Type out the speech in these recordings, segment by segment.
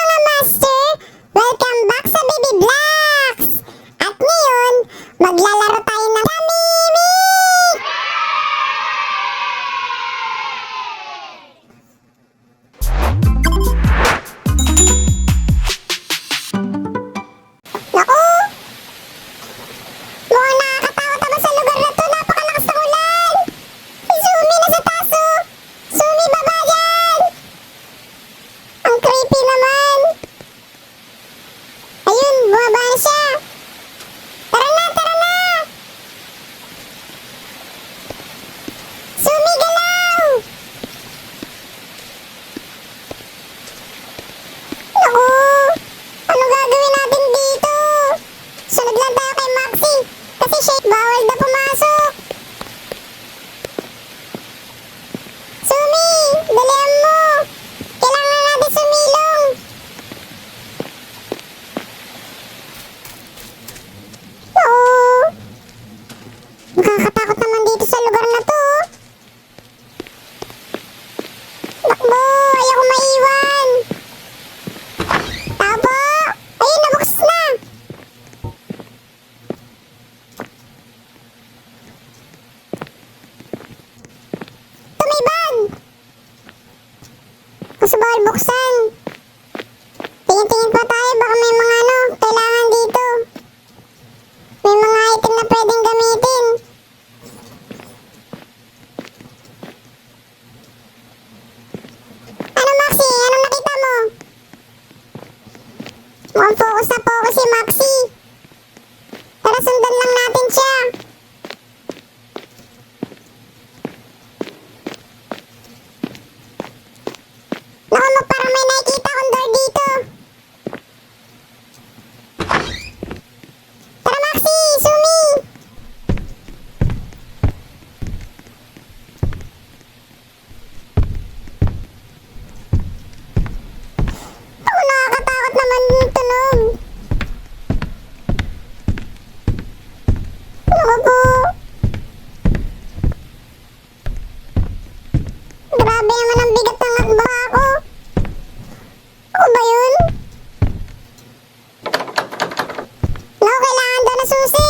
mga master! Welcome back sa Baby Blocks! At ngayon, maglalaro tayo ng Tamimik! Naku! Mukhang nakakatakot naman sa lugar na to. Napakalakas ng ulan! Si Sumi nasa taas oh! Sumi, baba dyan! Ang creepy naman! Ayun, bumaba na siya! Tara na, tara na! Sumi, galaw! Naku! Ano gagawin natin dito? Sunod lang tayo kay Maxi kasi siya bawal na pumasok. Sumi, dalihan mo. Kailangan natin sumilong. Oo. Nakakatakot naman dito sa lugar na to. Takbo, ayoko maiwan. Tabo! Ayun, nabuksan na! Tumibag! Kasi bawal buksan. Tingin-tingin pa tayo, baka may mga kailangan dito. May mga item na pwedeng gamitin. Ano, Maxi? Anong nakita mo? Mukhang focus na focus si Maxi. Tara, sundan lang natin siya. Naku mo, parang may nakikita akong door dito. Tara, Maxi! Sumi! Ako, nakakatakot naman yung tunog. Naku po. Grabe naman ang bigat ng akba ko. Ako ba yun? Naku, kailangan daw na susi.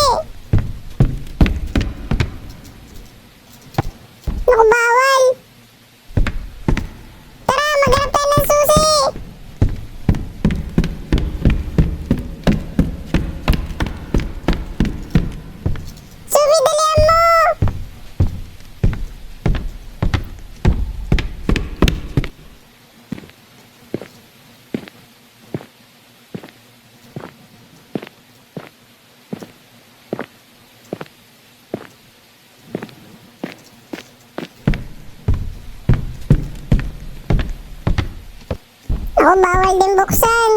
Naku, bawal. Tara, maghanap tayo ng susi. Sumi, dalihan mo. Ako, bawal din buksan.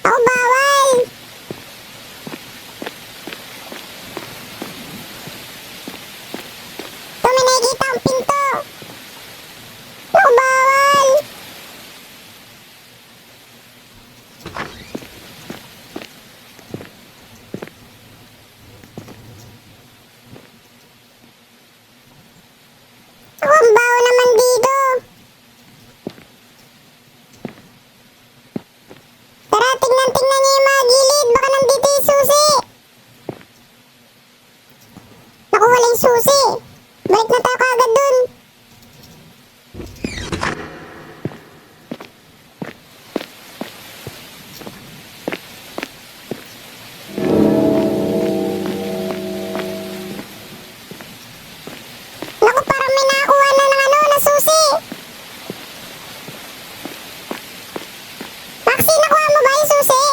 Ako, bawal. Ito, may nakikita ang pinto. Ako, bawal. Ako, ang baho naman dito. Tara, tingnan-tingnan niyo yung mga gilid. Baka nandito yung susi. Naku, wala yung susi. Balik na tayo kagad dun. Naku, parang may nakakuha na ng susi. Maxi, nakuha mo ba yung susi?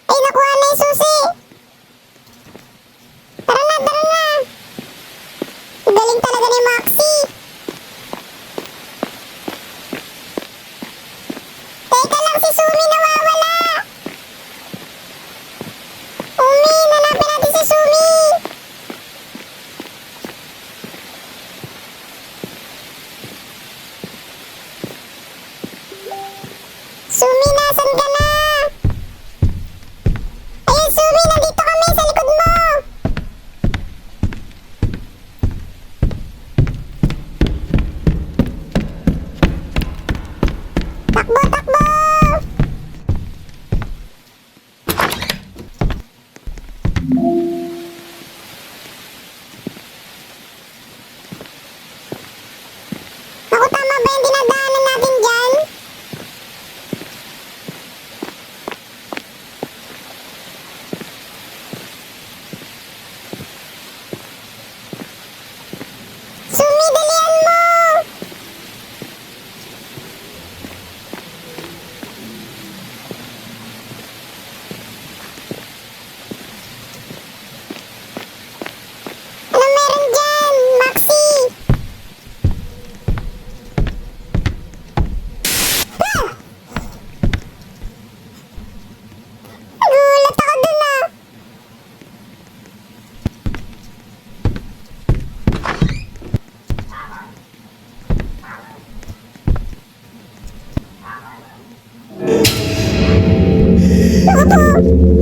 Ay, nakuha na yung susi. Takbo, takbo! Naku, tama ba yung dinadaanan natin dyan? Sumi, dalian mo! Ano meron dyan, Maxi? Ah! Nagulat ako dun ah. Naku po!